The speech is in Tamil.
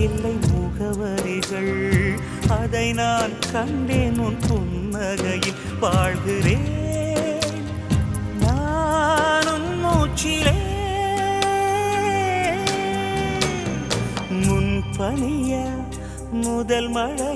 இல்லை முகவரிகள், அதை நான் கண்டேன் உன் புன்னகையில். வாழ்கிறேன் நான் உன் மூச்சிலே, முன்பனிய முதல் மழை